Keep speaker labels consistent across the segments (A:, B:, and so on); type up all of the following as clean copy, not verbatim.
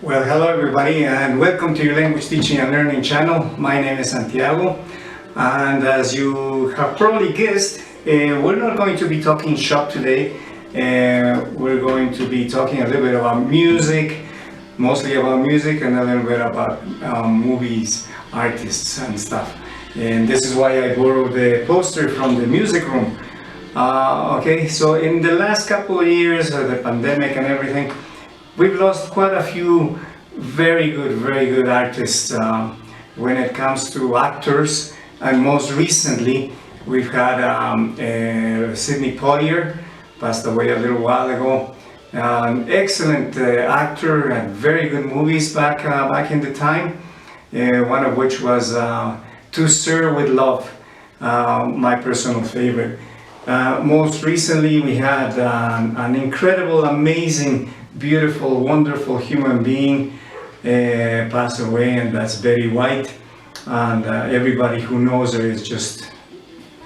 A: Well, hello everybody and welcome to your language teaching and learning channel. My name is Santiago, and as you have probably guessed, we're not going to be talking shop today. We're going to be talking a little bit about music, mostly about music, and a little bit about movies, artists and stuff. And this is why I borrowed the poster from the music room. Okay, so in the last couple of years, the pandemic and everything, we've lost quite a few very good artists when it comes to actors, and most recently we've had Sidney Poitier, passed away a little while ago. An excellent actor and very good movies back in the time. One of which was To Sir with Love, my personal favorite. Most recently we had an incredible, amazing, beautiful, wonderful human being pass away, and that's Betty White. And everybody who knows her is just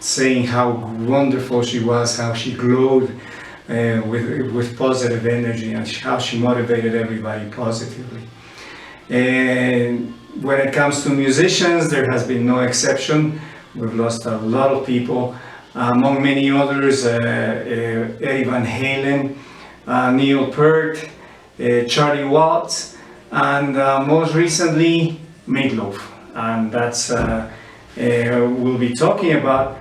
A: saying how wonderful she was, how she glowed with positive energy, and how she motivated everybody positively. And when it comes to musicians, there has been no exception. We've lost a lot of people, among many others, Eddie Van Halen, Neil Peart, Charlie Watts, and most recently Meatloaf. And that's we'll be talking about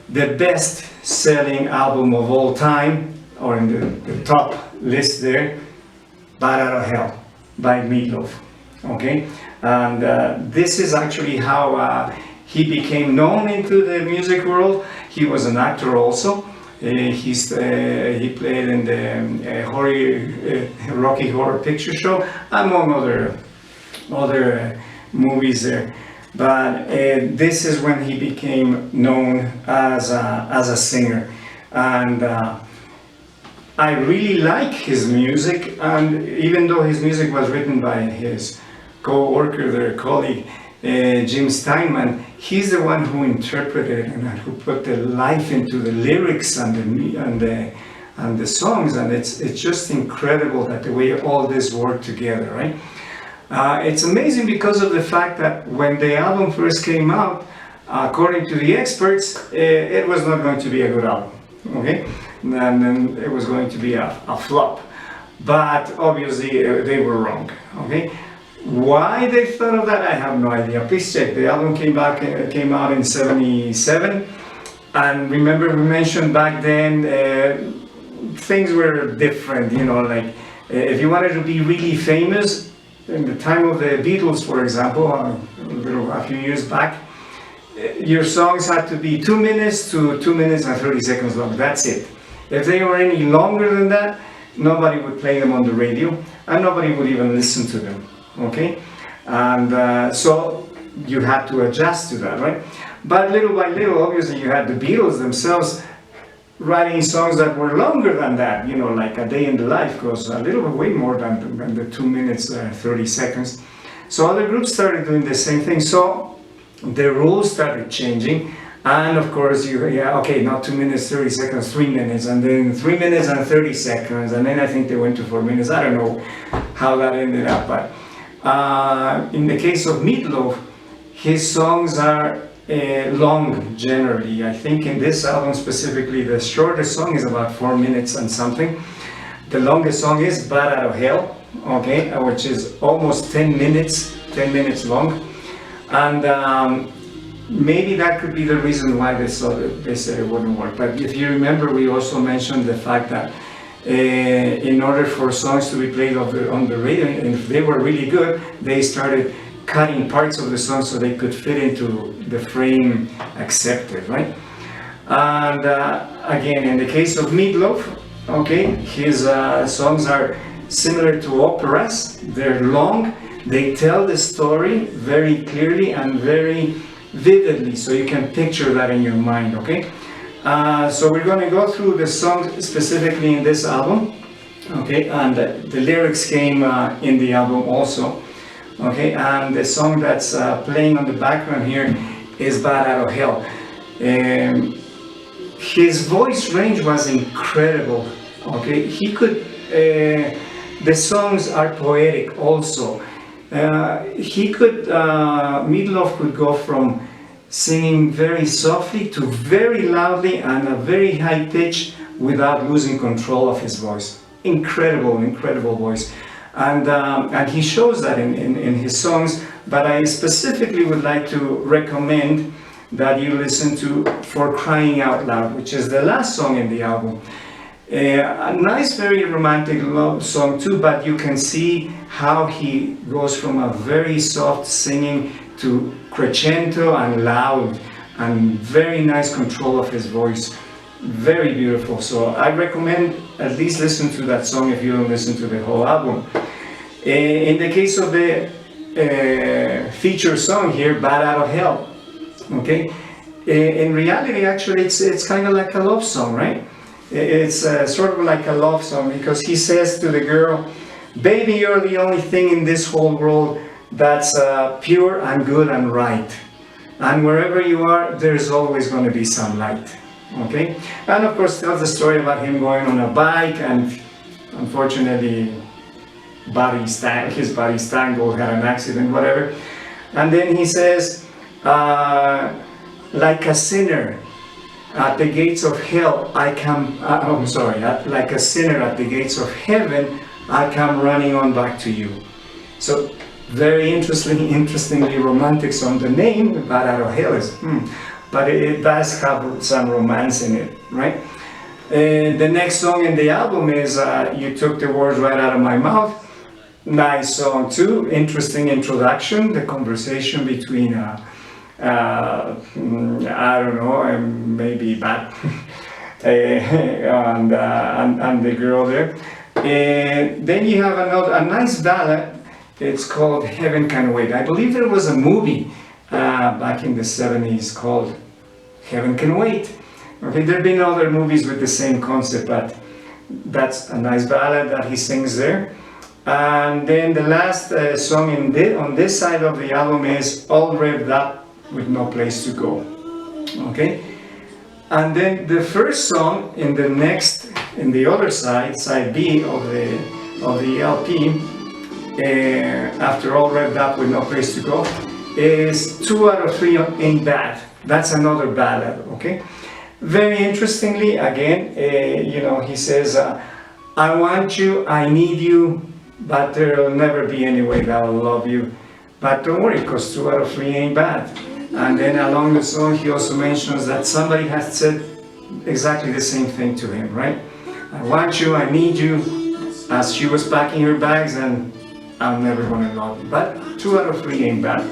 A: the best selling album of all time, or in the top list there, Bat Out of Hell by Meatloaf. Okay, and this is actually how he became known into the music world. He was an actor also. He played in the Rocky Horror Picture Show, among other movies there. But this is when he became known as a singer, and I really like his music. And even though his music was written by his co-worker, their colleague, Jim Steinman, he's the one who interpreted and who put the life into the lyrics and the songs, and it's just incredible that the way all this worked together, right? It's amazing because of the fact that when the album first came out, according to the experts, it was not going to be a good album, okay? And then it was going to be a flop. But obviously they were wrong, okay? Why they thought of that, I have no idea. Please check. The album came out in '77, and remember we mentioned back then things were different. You know, like if you wanted to be really famous in the time of the Beatles, for example, a few years back, your songs had to be 2 minutes to 2 minutes and 30 seconds long. That's it. If they were any longer than that, nobody would play them on the radio, and nobody would even listen to them. Okay, and so you had to adjust to that, right? But little by little, obviously, you had the Beatles themselves writing songs that were longer than that. You know, like A Day in the Life goes a little bit way more than the 2 minutes 30 seconds. So other groups started doing the same thing. So the rules started changing, and of course, okay, not 2 minutes 30 seconds, 3 minutes, and then 3 minutes and 30 seconds, and then I think they went to 4 minutes. I don't know how that ended up, but. In the case of Meatloaf, his songs are long generally. I think in this album specifically, the shortest song is about 4 minutes and something. The longest song is Bat Out of Hell, okay, which is almost 10 minutes long. And maybe that could be the reason why they said it wouldn't work. But if you remember, we also mentioned the fact that in order for songs to be played on the radio, and if they were really good, they started cutting parts of the song so they could fit into the frame accepted, right? And again, in the case of Meatloaf, okay, his songs are similar to operas. They're long, they tell the story very clearly and very vividly, so you can picture that in your mind, okay? So we're going to go through the songs specifically in this album, okay, and the lyrics came in the album also, okay, and the song that's playing on the background here is Bat Out of Hell. His voice range was incredible, okay, he could the songs are poetic also. Meatloaf could go from singing very softly to very loudly and a very high pitch without losing control of his voice. Incredible voice. And he shows that in his songs, but I specifically would like to recommend that you listen to For Crying Out Loud, which is the last song in the album. A nice, very romantic love song too, but you can see how he goes from a very soft singing to crescendo and loud, and very nice control of his voice. Very beautiful. So I recommend at least listen to that song if you don't listen to the whole album. In the case of the feature song here, Bad Out of Hell, okay, in reality actually it's kind of like a love song, right? It's sort of like a love song, because he says to the girl, baby, you're the only thing in this whole world that's pure and good and right, and wherever you are, there's always going to be some light. Okay, and of course tells the story about him going on a bike, and unfortunately his body's tangled, had an accident, whatever. And then he says, like a sinner at the gates of hell, like a sinner at the gates of heaven, I come running on back to you. So very interestingly romantic song. The name Bad Out of Hell is, but it does have some romance in it, right? The next song in the album is You Took the Words Right Out of My Mouth. Nice song too, interesting introduction, the conversation between I don't know, maybe Bat and the girl there. Then you have a nice ballad. It's called Heaven Can Wait. I believe there was a movie back in the 70s called Heaven Can Wait. Okay, there have been other movies with the same concept, but that's a nice ballad that he sings there. And then the last song on this side of the album is All Revved Up with No Place to Go. Okay, and then the first song in the other side, side B of the LP, after All Revved Up with No Place to Go, is 2 out of 3 Ain't Bad. That's another ballad. Okay, very interestingly, again, he says, I want you, I need you, but there'll never be any way that I'll love you. But don't worry, because 2 out of 3 ain't bad. And then along the song, he also mentions that somebody has said exactly the same thing to him, right? I want you, I need you, as she was packing her bags, and I'm never gonna love you. But 2 out of 3 ain't bad.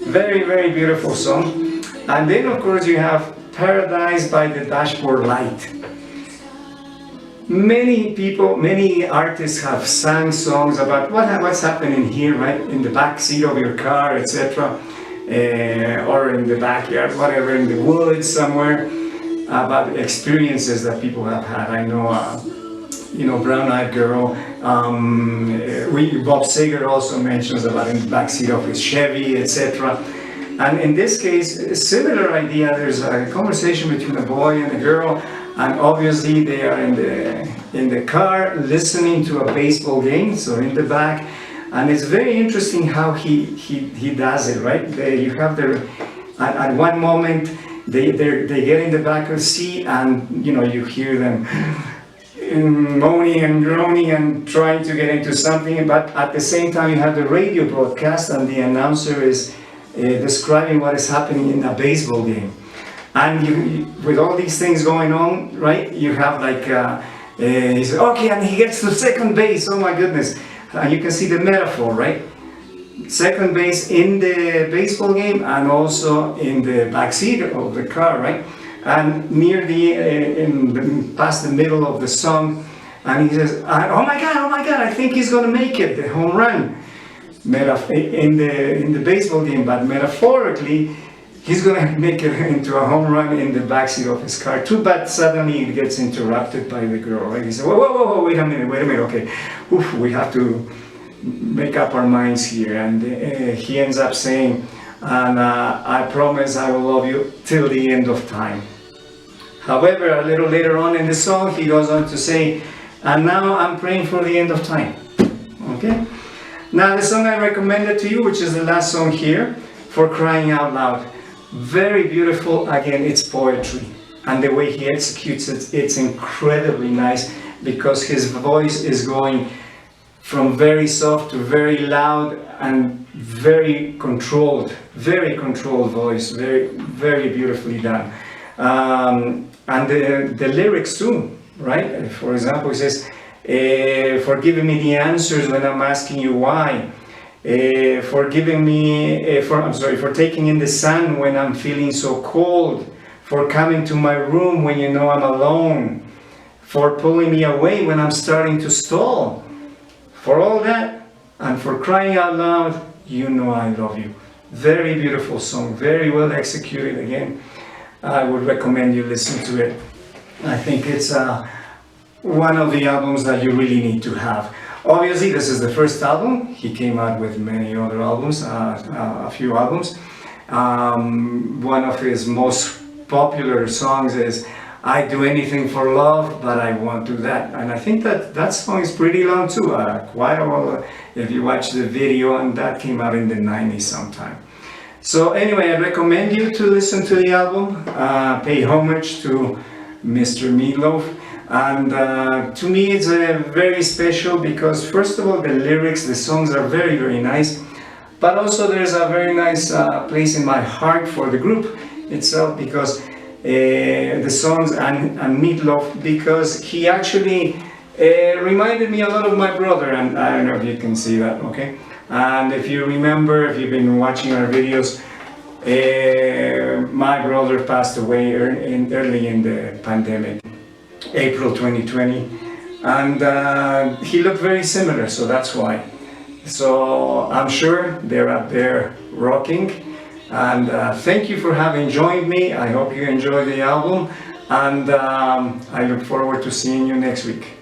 A: Very, very beautiful song. And then, of course, you have Paradise by the Dashboard Light. Many people, many artists have sung songs about what's happening here, right? In the back seat of your car, etc. Or in the backyard, whatever, in the woods somewhere, about experiences that people have had. I know, Brown Eyed Girl. Bob Seger also mentions about in the backseat of his Chevy, etc. And in this case, a similar idea. There's a conversation between a boy and a girl, and obviously they are in the car listening to a baseball game, so in the back. And it's very interesting how he does it, right? You have at one moment they get in the back of the seat, and you hear them moaning and groaning and trying to get into something, but at the same time you have the radio broadcast and the announcer is describing what is happening in a baseball game. And with all these things going on, right, you have he says, okay, and he gets to second base, oh my goodness. And you can see the metaphor, right? Second base in the baseball game and also in the backseat of the car, right? And near past the middle of the song, and he says, oh my God, I think he's going to make it, the home run. In the baseball game, but metaphorically, he's going to make it into a home run in the backseat of his car too, but suddenly it gets interrupted by the girl, right? He says, whoa, wait a minute, okay. Oof, we have to make up our minds here. And he ends up saying, and I promise I will love you till the end of time. However, a little later on in the song, he goes on to say, and now I'm praying for the end of time. Okay? Now the song I recommended to you, which is the last song here, For Crying Out Loud. Very beautiful. Again, it's poetry. And the way he executes it, it's incredibly nice because his voice is going from very soft to very loud and very controlled voice, very beautifully done. And the lyrics too, right? For example, he says, for giving me the answers when I'm asking you why. For giving me, for taking in the sun when I'm feeling so cold. For coming to my room when you know I'm alone. For pulling me away when I'm starting to stall. For all that, and for crying out loud, you know I love you. Very beautiful song, very well executed. Again, I would recommend you listen to it. I think it's one of the albums that you really need to have. Obviously, this is the first album. He came out with many other albums, a few albums. One of his most popular songs is I Do Anything for Love, But I Won't Do That. And I think that song is pretty long too, quite a while, if you watch the video, and that came out in the 90s sometime. So anyway, I recommend you to listen to the album, pay homage to Mr. Meatloaf. And to me it's very special because first of all the lyrics, the songs are very nice, but also there's a very nice place in my heart for the group itself because the songs and Meatloaf, because he actually reminded me a lot of my brother, and I don't know if you can see that, okay? And if you remember, if you've been watching our videos, my brother passed away early in the pandemic, April 2020, and he looked very similar, so that's why. So I'm sure they're up there rocking. And thank you for having joined me. I hope you enjoy the album, and I look forward to seeing you next week.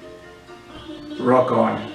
A: Rock on.